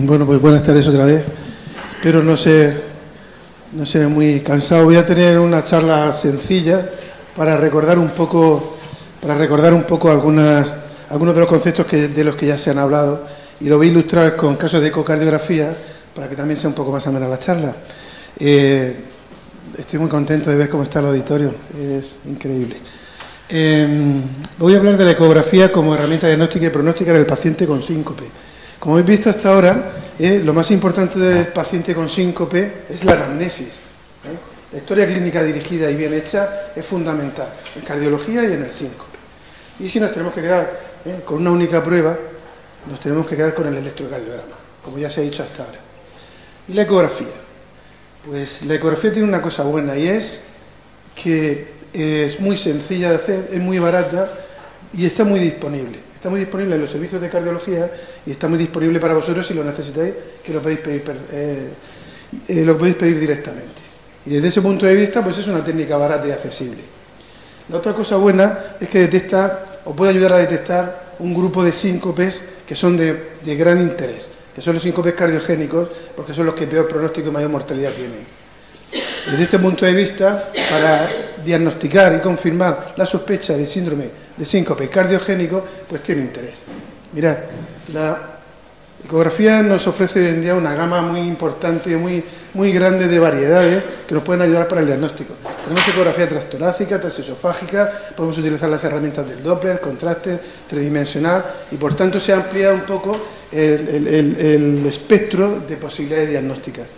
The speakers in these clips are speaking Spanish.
Bueno, pues buenas tardes otra vez. Espero no ser muy cansado. Voy a tener una charla sencilla para recordar un poco algunos de los conceptos de los que ya se han hablado, y lo voy a ilustrar con casos de ecocardiografía para que también sea un poco más amena la charla. Estoy muy contento de ver cómo está el auditorio, es increíble. Voy a hablar de la ecografía como herramienta diagnóstica y pronóstica en el paciente con síncope. Como habéis visto hasta ahora, lo más importante del paciente con síncope es la anamnesis. La historia clínica dirigida y bien hecha es fundamental en cardiología y en el síncope. Y si nos tenemos que quedar con una única prueba, nos tenemos que quedar con el electrocardiograma, como ya se ha dicho hasta ahora. ¿Y la ecografía? Pues la ecografía tiene una cosa buena, y es que es muy sencilla de hacer, es muy barata y está muy disponible. Está muy disponible en los servicios de cardiología y está muy disponible para vosotros si lo necesitáis, que lo podéis pedir directamente. Y desde ese punto de vista, pues es una técnica barata y accesible. La otra cosa buena es que detecta, o puede ayudar a detectar, un grupo de síncopes que son de gran interés, que son los síncopes cardiogénicos, porque son los que peor pronóstico y mayor mortalidad tienen. Desde este punto de vista, para diagnosticar y confirmar la sospecha de síndrome de síncope cardiogénico, pues tiene interés. Mirad, la ecografía nos ofrece hoy en día una gama muy importante, muy grande de variedades que nos pueden ayudar para el diagnóstico. Tenemos ecografía transtorácica, transesofágica, podemos utilizar las herramientas del Doppler, contraste, tridimensional, y por tanto se ha ampliado un poco el espectro de posibilidades diagnósticas.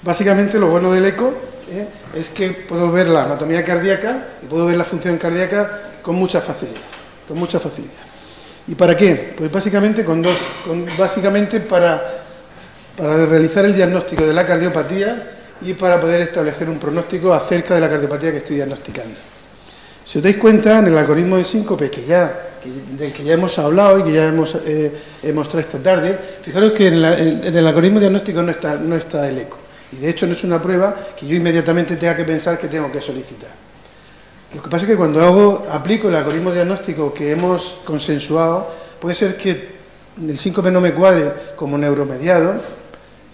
Básicamente lo bueno del eco es que puedo ver la anatomía cardíaca y puedo ver la función cardíaca con mucha facilidad. ¿Y para qué? Pues básicamente para realizar el diagnóstico de la cardiopatía y para poder establecer un pronóstico acerca de la cardiopatía que estoy diagnosticando. Si os dais cuenta, en el algoritmo de síncope del que ya hemos hablado y que ya hemos mostrado esta tarde, fijaros que en el algoritmo diagnóstico no está el eco. Y de hecho no es una prueba que yo inmediatamente tenga que pensar que tengo que solicitar. Lo que pasa es que cuando aplico el algoritmo diagnóstico que hemos consensuado, puede ser que el síncope no me cuadre como neuromediado,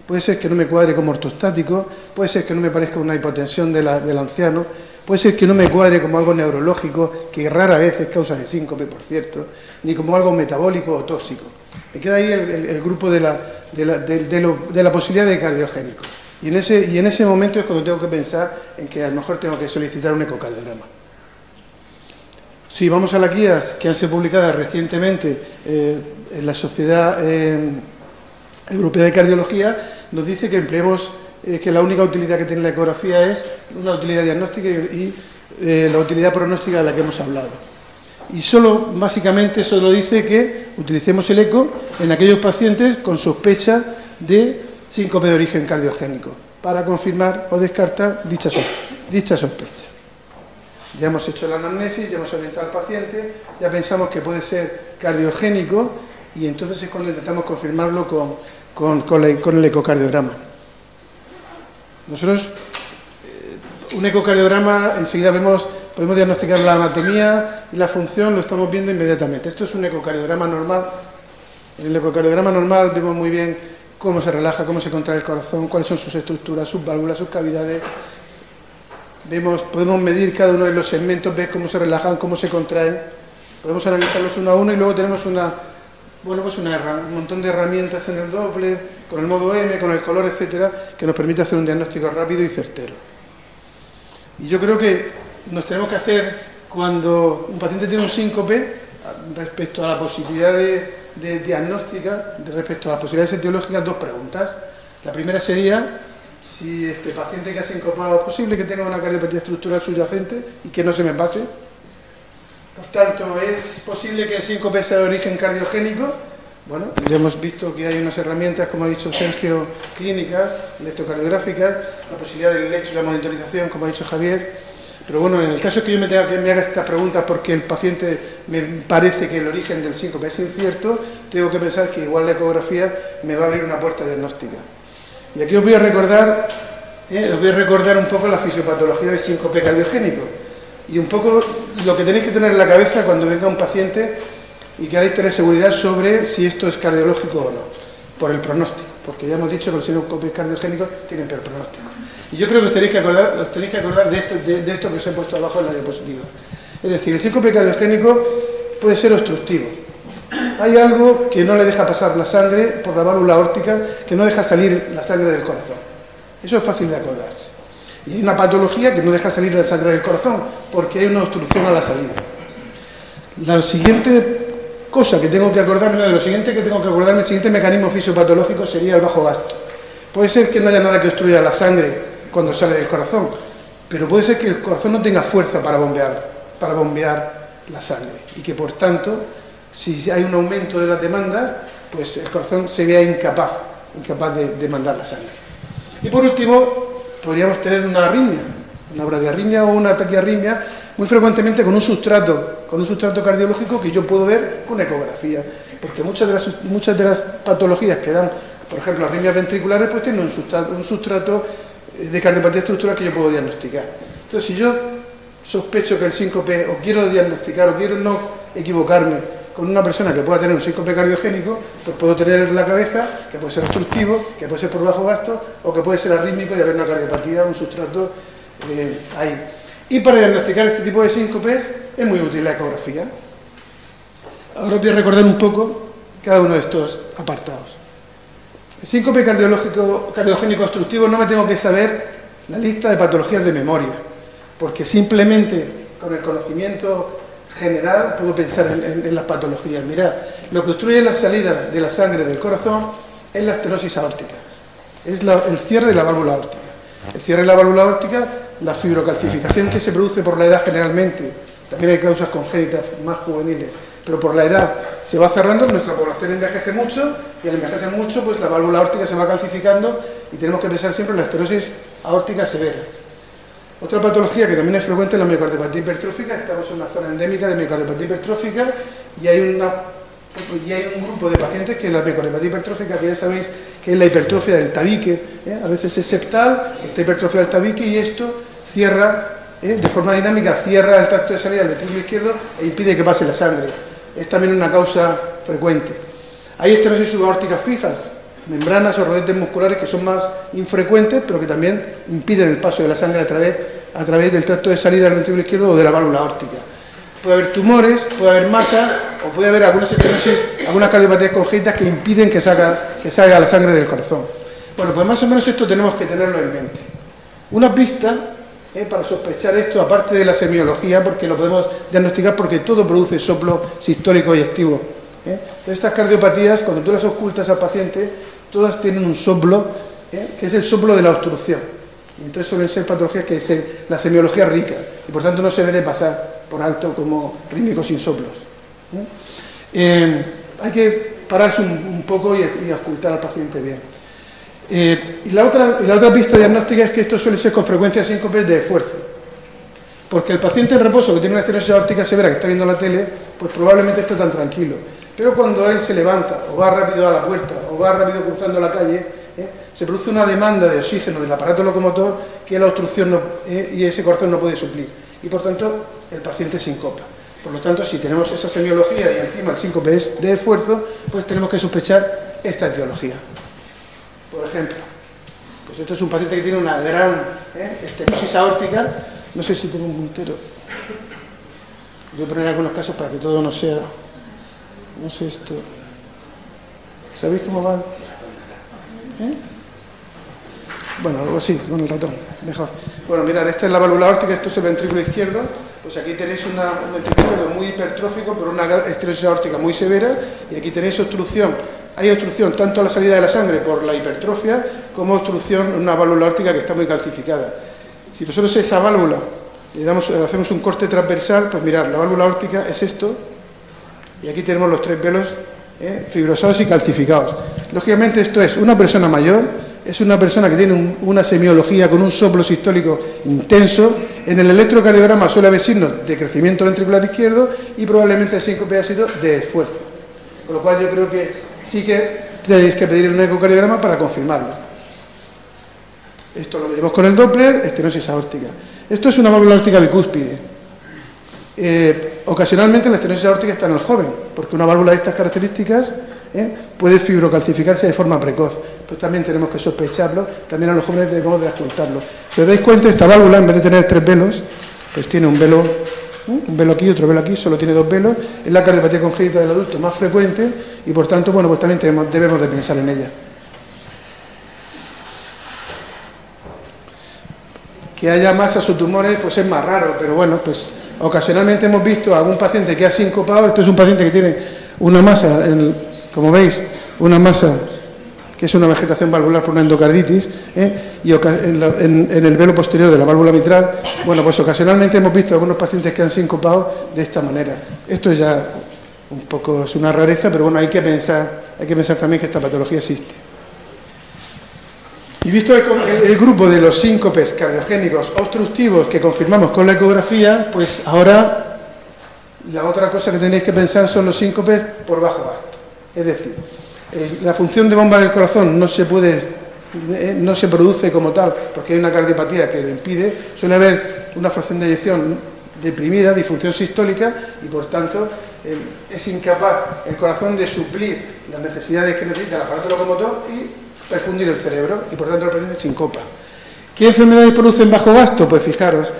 puede ser que no me cuadre como ortostático, puede ser que no me parezca una hipotensión del anciano, puede ser que no me cuadre como algo neurológico, que rara vez es causa de síncope, por cierto, ni como algo metabólico o tóxico. Me queda ahí el grupo de la posibilidad de cardiogénico. Y en ese momento es cuando tengo que pensar en que a lo mejor tengo que solicitar un ecocardiograma. Si vamos a las guías que han sido publicadas recientemente en la Sociedad Europea de Cardiología, nos dice que empleemos, que la única utilidad que tiene la ecografía es una utilidad diagnóstica y la utilidad pronóstica de la que hemos hablado. Y básicamente solo dice que utilicemos el eco en aquellos pacientes con sospecha de síncope de origen cardiogénico, para confirmar o descartar dicha sospecha. Ya hemos hecho la anamnesis, ya hemos orientado al paciente, ya pensamos que puede ser cardiogénico, y entonces es cuando intentamos confirmarlo con el ecocardiograma. Nosotros, un ecocardiograma, enseguida podemos diagnosticar la anatomía y la función, lo estamos viendo inmediatamente. Esto es un ecocardiograma normal. En el ecocardiograma normal vemos muy bien cómo se relaja, cómo se contrae el corazón, cuáles son sus estructuras, sus válvulas, sus cavidades. Podemos medir cada uno de los segmentos, ver cómo se relajan, cómo se contraen. Podemos analizarlos uno a uno, y luego tenemos un montón de herramientas en el Doppler, con el modo M, con el color, etcétera, que nos permite hacer un diagnóstico rápido y certero. Y yo creo que nos tenemos que hacer, cuando un paciente tiene un síncope, respecto a la posibilidad de diagnóstica, respecto a las posibilidades etiológicas, dos preguntas. La primera sería si este paciente que ha sincopado es posible que tenga una cardiopatía estructural subyacente y que no se me pase. Por tanto, ¿es posible que el síncope sea de origen cardiogénico? Bueno, ya hemos visto que hay unas herramientas, como ha dicho Sergio, clínicas, electrocardiográficas, la posibilidad del electro y la monitorización, como ha dicho Javier. Pero bueno, en el caso que yo me haga esta pregunta porque el paciente me parece que el origen del síncope es incierto, tengo que pensar que igual la ecografía me va a abrir una puerta diagnóstica. Y aquí os voy a recordar un poco la fisiopatología del síncope cardiogénico y un poco lo que tenéis que tener en la cabeza cuando venga un paciente y queráis tener seguridad sobre si esto es cardiológico o no. por el pronóstico, porque ya hemos dicho que los síncopes cardiogénicos tienen peor pronóstico. Y yo creo que os tenéis que acordar de esto que os he puesto abajo en la diapositiva. Es decir, el síncope cardiogénico puede ser obstructivo. Hay algo que no le deja pasar la sangre por la válvula aórtica, que no deja salir la sangre del corazón. Eso es fácil de acordarse. Y hay una patología que no deja salir la sangre del corazón, porque hay una obstrucción a la salida. La siguiente cosa que tengo que acordarme, el siguiente mecanismo fisiopatológico sería el bajo gasto. Puede ser que no haya nada que obstruya la sangre cuando sale del corazón, pero puede ser que el corazón no tenga fuerza para bombear la sangre y que, por tanto, si hay un aumento de las demandas, pues el corazón se vea incapaz de mandar la sangre. Y por último, podríamos tener una arritmia, una bradiarritmia o una taquiarritmia, muy frecuentemente con un sustrato cardiológico que yo puedo ver con ecografía, porque muchas de las patologías que dan, por ejemplo, arritmias ventriculares, pues tienen un sustrato de cardiopatía estructural que yo puedo diagnosticar. Entonces, si yo sospecho que el síncope, o quiero diagnosticar, o quiero no equivocarme con una persona que pueda tener un síncope cardiogénico, pues puedo tener en la cabeza que puede ser obstructivo, que puede ser por bajo gasto, o que puede ser arrítmico y haber una cardiopatía, un sustrato ahí. Y para diagnosticar este tipo de síncopes es muy útil la ecografía. Ahora voy a recordar un poco cada uno de estos apartados. El síncope cardiogénico obstructivo no me tengo que saber la lista de patologías de memoria, porque simplemente con el conocimiento general puedo pensar en las patologías. Mirad, lo que obstruye la salida de la sangre del corazón es la estenosis aórtica, es el cierre de la válvula aórtica. El cierre de la válvula aórtica, la fibrocalcificación que se produce por la edad generalmente, también hay causas congénitas más juveniles, pero por la edad se va cerrando, nuestra población envejece mucho y al envejecer mucho pues la válvula aórtica se va calcificando y tenemos que pensar siempre en la estenosis aórtica severa. Otra patología que también es frecuente es la miocardiopatía hipertrófica. Estamos en una zona endémica de miocardiopatía hipertrófica y hay un grupo de pacientes que la miocardiopatía hipertrófica, que ya sabéis que es la hipertrofia del tabique, a veces es septal, esta hipertrofia del tabique, y esto cierra, de forma dinámica, cierra el tracto de salida del ventrículo izquierdo e impide que pase la sangre. Es también una causa frecuente. Hay estenosis subaórticas fijas, membranas o rodetes musculares que son más infrecuentes, pero que también impiden el paso de la sangre a través del tracto de salida del ventrículo izquierdo o de la válvula aórtica. Puede haber tumores, puede haber masas o puede haber algunas estenosis, algunas cardiopatías congénitas que impiden que salga la sangre del corazón. Bueno, pues más o menos esto tenemos que tenerlo en mente. Una pista para sospechar esto, aparte de la semiología, porque lo podemos diagnosticar porque todo produce soplo sistólico y activo. Entonces, estas cardiopatías, cuando tú las ocultas al paciente, todas tienen un soplo, que es el soplo de la obstrucción. Y entonces suelen ser patologías que es la semiología rica, y por tanto no se debe de pasar por alto como rítmicos sin soplos. Hay que pararse un poco y ocultar al paciente bien. Y la otra pista diagnóstica es que esto suele ser con frecuencia síncopes de esfuerzo, porque el paciente en reposo que tiene una estenosis aórtica severa, que está viendo la tele, pues probablemente está tan tranquilo, pero cuando él se levanta o va rápido a la puerta o va rápido cruzando la calle, se produce una demanda de oxígeno del aparato locomotor que la obstrucción y ese corazón no puede suplir, y por tanto el paciente sincopa. Por lo tanto, si tenemos esa semiología y encima el síncope es de esfuerzo, pues tenemos que sospechar esta etiología. Por ejemplo, pues esto es un paciente que tiene una gran estenosis aórtica. No sé si tengo un puntero. Voy a poner algunos casos para que todo no sea... No sé esto... ¿Sabéis cómo van? Bueno, algo así, con el ratón, mejor. Bueno, mirad, esta es la válvula aórtica, esto es el ventrículo izquierdo. Pues aquí tenéis un ventrículo izquierdo muy hipertrófico por una estenosis aórtica muy severa, y aquí tenéis obstrucción. Hay obstrucción tanto a la salida de la sangre por la hipertrofia, como obstrucción en una válvula aórtica que está muy calcificada. Si nosotros a esa válvula le hacemos un corte transversal, pues mirad, la válvula aórtica es esto, y aquí tenemos los tres velos fibrosados y calcificados. Lógicamente esto es una persona mayor, es una persona que tiene una semiología con un soplo sistólico intenso. En el electrocardiograma suele haber signos de crecimiento ventricular izquierdo y probablemente el síncope ha sido de esfuerzo. Con lo cual yo creo que sí que tenéis que pedir un ecocardiograma para confirmarlo. Esto lo medimos con el Doppler, estenosis aórtica. Esto es una válvula aórtica bicúspide. Ocasionalmente la estenosis aórtica está en el joven, porque una válvula de estas características puede fibrocalcificarse de forma precoz. Pues también tenemos que sospecharlo, también a los jóvenes debemos de ocultarlo. Si os dais cuenta, esta válvula, en vez de tener 3 velos, pues tiene un velo aquí, otro velo aquí, solo tiene 2 velos. Es la cardiopatía congénita del adulto más frecuente y, por tanto, bueno, pues también debemos de pensar en ella. Que haya masas o tumores, pues es más raro, pero bueno, pues ocasionalmente hemos visto a algún paciente que ha sincopado. Esto es un paciente que tiene una masa, como veis, una masa que es una vegetación valvular por una endocarditis, y en el velo posterior de la válvula mitral. Bueno, pues ocasionalmente hemos visto a algunos pacientes que han sincopado de esta manera. Esto ya un poco es una rareza, pero bueno, hay que pensar también que esta patología existe. Y visto el grupo de los síncopes cardiogénicos obstructivos que confirmamos con la ecografía, pues ahora la otra cosa que tenéis que pensar son los síncopes por bajo gasto. Es decir, la función de bomba del corazón no se produce como tal porque hay una cardiopatía que lo impide. Suele haber una fracción de eyección deprimida, disfunción sistólica, y por tanto es incapaz el corazón de suplir las necesidades que necesita el aparato locomotor y perfundir el cerebro, y por tanto el paciente sincopa. ¿Qué enfermedades producen bajo gasto? Pues fijaros,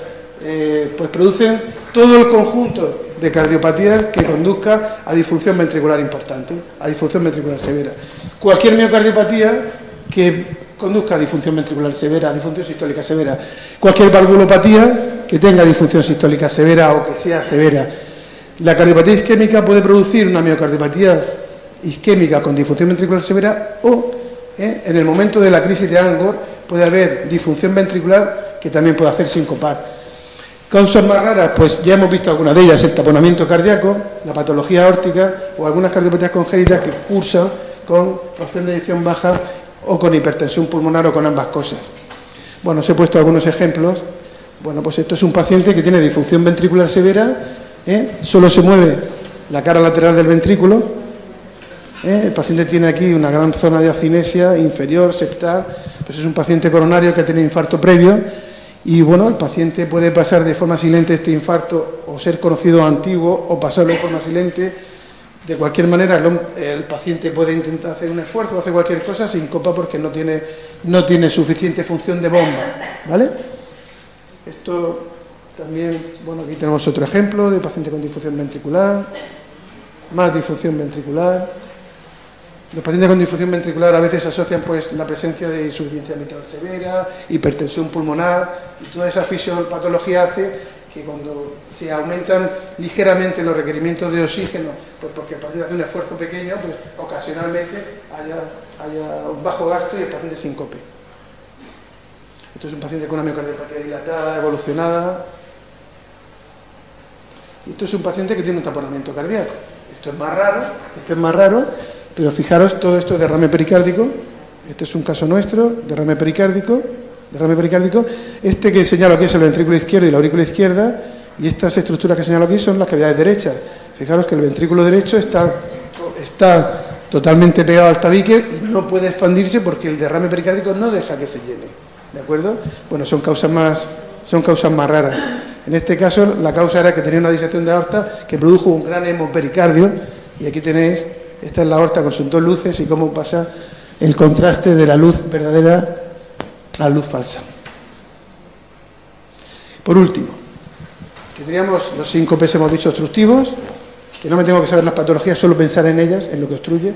pues producen todo el conjunto de cardiopatías que conduzca a disfunción ventricular importante, a disfunción ventricular severa. Cualquier miocardiopatía que conduzca a disfunción ventricular severa, a disfunción sistólica severa, cualquier valvulopatía que tenga disfunción sistólica severa o que sea severa. La cardiopatía isquémica puede producir una miocardiopatía isquémica con disfunción ventricular severa o en el momento de la crisis de Angor puede haber disfunción ventricular que también puede hacer sincopar. Causas más raras, pues ya hemos visto algunas de ellas: el taponamiento cardíaco, la patología aórtica o algunas cardiopatías congénitas que cursan con fracción de eyección baja o con hipertensión pulmonar o con ambas cosas. Bueno, os he puesto algunos ejemplos. Bueno, pues esto es un paciente que tiene disfunción ventricular severa, solo se mueve la cara lateral del ventrículo. El paciente tiene aquí una gran zona de acinesia inferior, septal, pues es un paciente coronario que ha tenido infarto previo y bueno, el paciente puede pasar de forma silente este infarto o ser conocido antiguo o pasarlo de forma silente. De cualquier manera, el paciente puede intentar hacer un esfuerzo o hacer cualquier cosa, sincopa porque no tiene suficiente función de bomba, ¿vale? Esto también, bueno, aquí tenemos otro ejemplo de paciente con disfunción ventricular, más disfunción ventricular. Los pacientes con disfunción ventricular a veces asocian pues la presencia de insuficiencia mitral severa, hipertensión pulmonar, y toda esa fisiopatología hace que cuando se aumentan ligeramente los requerimientos de oxígeno, pues porque el paciente hace un esfuerzo pequeño, pues ocasionalmente haya un bajo gasto y el paciente sincope. Esto es un paciente con una miocardiopatía dilatada, evolucionada. Y esto es un paciente que tiene un taponamiento cardíaco. Esto es más raro, pero fijaros, todo esto es derrame pericárdico. Este es un caso nuestro, derrame pericárdico. Este que señalo aquí es el ventrículo izquierdo y la aurícula izquierda, y estas estructuras que señalo aquí son las cavidades derechas. Fijaros que el ventrículo derecho está totalmente pegado al tabique y no puede expandirse porque el derrame pericárdico no deja que se llene, ¿de acuerdo? Bueno, son causas más raras. En este caso, la causa era que tenía una disección de aorta que produjo un gran hemopericardio, y aquí tenéis, esta es la aorta con sus dos luces y cómo pasa el contraste de la luz verdadera a la luz falsa. Por último, tendríamos los síncopes, hemos dicho, obstructivos, que no me tengo que saber las patologías, solo pensar en ellas, en lo que obstruye.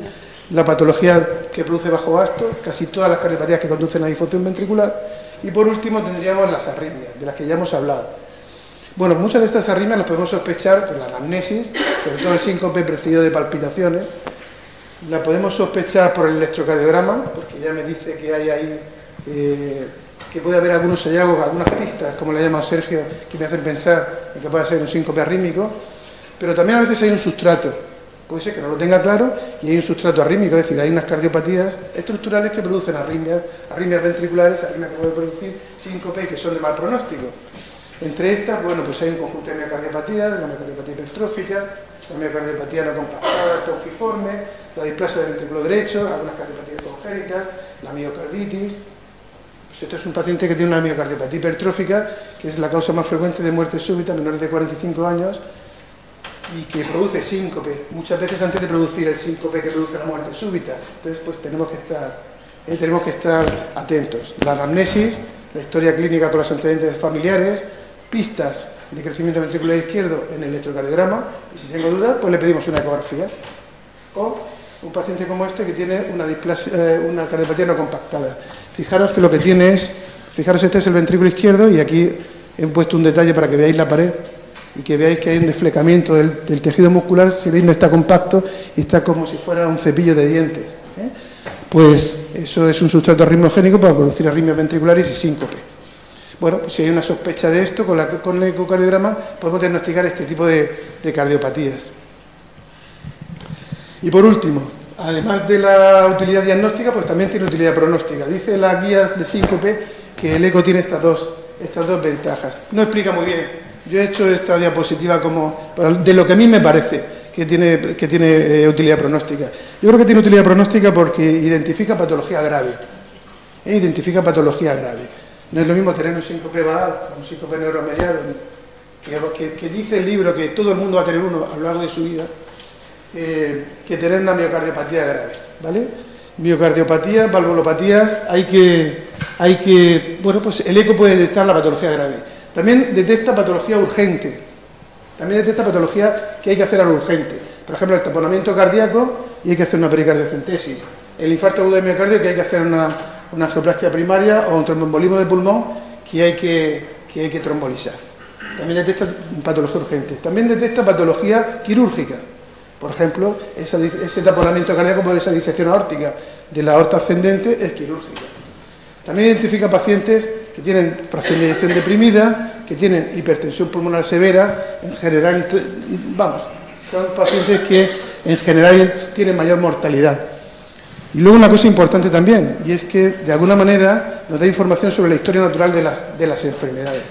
La patología que produce bajo gasto, casi todas las cardiopatías que conducen a disfunción ventricular. Y por último tendríamos las arritmias, de las que ya hemos hablado. Bueno, muchas de estas arritmias las podemos sospechar por la anamnesis, sobre todo el síncope precedido de palpitaciones. La podemos sospechar por el electrocardiograma, porque ya me dice que hay ahí, que puede haber algunos hallazgos, algunas pistas, como le ha llamado Sergio, que me hacen pensar en que puede ser un síncope arrítmico, pero también a veces hay un sustrato. Puede ser que no lo tenga claro y hay un sustrato arrítmico, es decir, hay unas cardiopatías estructurales que producen arritmias ventriculares, arritmias que pueden producir síncope, que son de mal pronóstico. Entre estas, bueno, pues hay un conjunto de miocardiopatías, la miocardiopatia hipertrófica, la miocardiopatía no compactada, tronquiforme, la displasia del ventrículo derecho, algunas cardiopatías congénitas, la miocarditis. Pues esto es un paciente que tiene una miocardiopatía hipertrófica, que es la causa más frecuente de muerte súbita a menores de 45 años, y que produce síncope, muchas veces antes de producir el síncope que produce la muerte súbita. Entonces, pues tenemos que estar atentos. La anamnesis, la historia clínica con los antecedentes familiares, pistas de crecimiento ventricular izquierdo en el electrocardiograma, y si tengo dudas, pues le pedimos una ecografía. O un paciente como este que tiene una cardiopatía no compactada. Fijaros que lo que tiene es, fijaros, este es el ventrículo izquierdo, y aquí he puesto un detalle para que veáis la pared y que veáis que hay un desflecamiento del tejido muscular. Si veis, no está compacto y está como si fuera un cepillo de dientes, ¿eh? Pues eso es un sustrato arritmogénico para producir arritmias ventriculares y síncope. Bueno, pues si hay una sospecha de esto, con el ecocardiograma podemos diagnosticar este tipo de cardiopatías. Y por último, además de la utilidad diagnóstica, pues también tiene utilidad pronóstica. Dice las guías de síncope que el eco tiene estas dos ventajas. No explica muy bien. Yo he hecho esta diapositiva de lo que a mí me parece que tiene utilidad pronóstica. Yo creo que tiene utilidad pronóstica porque identifica patología grave. Identifica patología grave. No es lo mismo tener un síncope vagal, un síncope neuromediado, que dice el libro que todo el mundo va a tener uno a lo largo de su vida, que tener una miocardiopatía grave, ¿vale? Miocardiopatías, valvulopatías, bueno, pues el eco puede detectar la patología grave. También detecta patología urgente. También detecta patología que hay que hacer a lo urgente. Por ejemplo, el taponamiento cardíaco y hay que hacer una pericardiocentesis. El infarto agudo de miocardio, que hay que hacer una angioplastia primaria, o un tromboembolismo de pulmón que hay que trombolizar. También detecta patología urgente. También detecta patología quirúrgica. Por ejemplo, ese taponamiento cardíaco por esa disección aórtica de la aorta ascendente es quirúrgica. También identifica pacientes que tienen fracción de eyección deprimida, que tienen hipertensión pulmonar severa, en general, son pacientes que en general tienen mayor mortalidad. Y luego una cosa importante también, y es que de alguna manera nos da información sobre la historia natural de las enfermedades.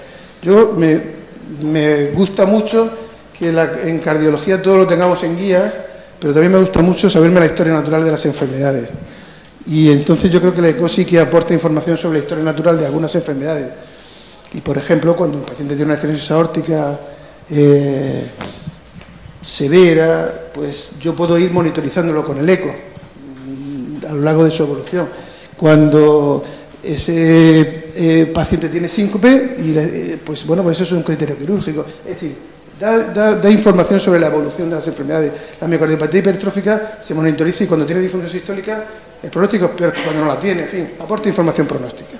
Me gusta mucho que en cardiología todo lo tengamos en guías, pero también me gusta mucho saberme la historia natural de las enfermedades. Y entonces yo creo que la ECO sí que aporta información sobre la historia natural de algunas enfermedades. Y por ejemplo, cuando un paciente tiene una estenosis aórtica severa, pues yo puedo ir monitorizándolo con el eco a lo largo de su evolución. Cuando ese paciente tiene síncope, pues bueno, pues eso es un criterio quirúrgico. Es decir, da información sobre la evolución de las enfermedades. La miocardiopatía hipertrófica se monitoriza, y cuando tiene disfunción sistólica, el pronóstico es peor que cuando no la tiene. En fin, aporta información pronóstica.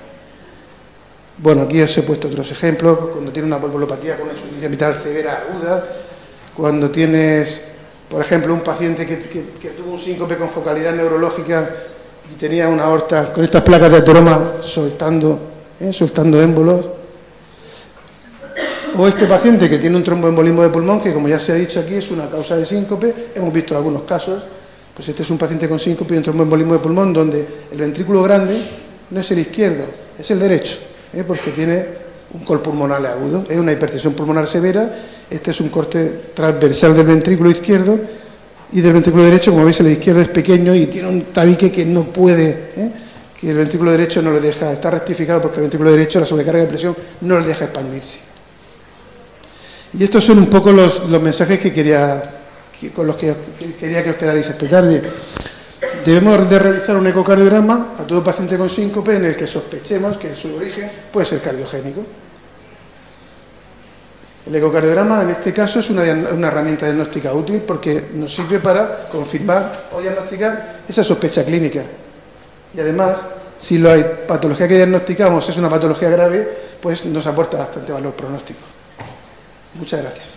Bueno, aquí os he puesto otros ejemplos. Cuando tiene una valvulopatía con una insuficiencia mitral severa aguda, cuando tienes, por ejemplo, un paciente que tuvo un síncope con focalidad neurológica y tenía una aorta con estas placas de ateroma soltando émbolos. O este paciente que tiene un tromboembolismo de pulmón, que como ya se ha dicho aquí es una causa de síncope. Hemos visto algunos casos. Pues este es un paciente con síncope y un tromboembolismo de pulmón donde el ventrículo grande no es el izquierdo, es el derecho, porque tiene un col pulmonar agudo. Es una hipertensión pulmonar severa. Este es un corte transversal del ventrículo izquierdo, y del ventrículo derecho, como veis, el izquierdo es pequeño y tiene un tabique que no puede, que el ventrículo derecho no le deja, está rectificado porque el ventrículo derecho, la sobrecarga de presión, no le deja expandirse. Y estos son un poco los mensajes con los que quería que os quedarais esta tarde. Debemos de realizar un ecocardiograma a todo paciente con síncope en el que sospechemos que su origen puede ser cardiogénico. El ecocardiograma, en este caso, es una herramienta diagnóstica útil porque nos sirve para confirmar o diagnosticar esa sospecha clínica. Y además, si la patología que diagnosticamos es una patología grave, pues nos aporta bastante valor pronóstico. Muchas gracias.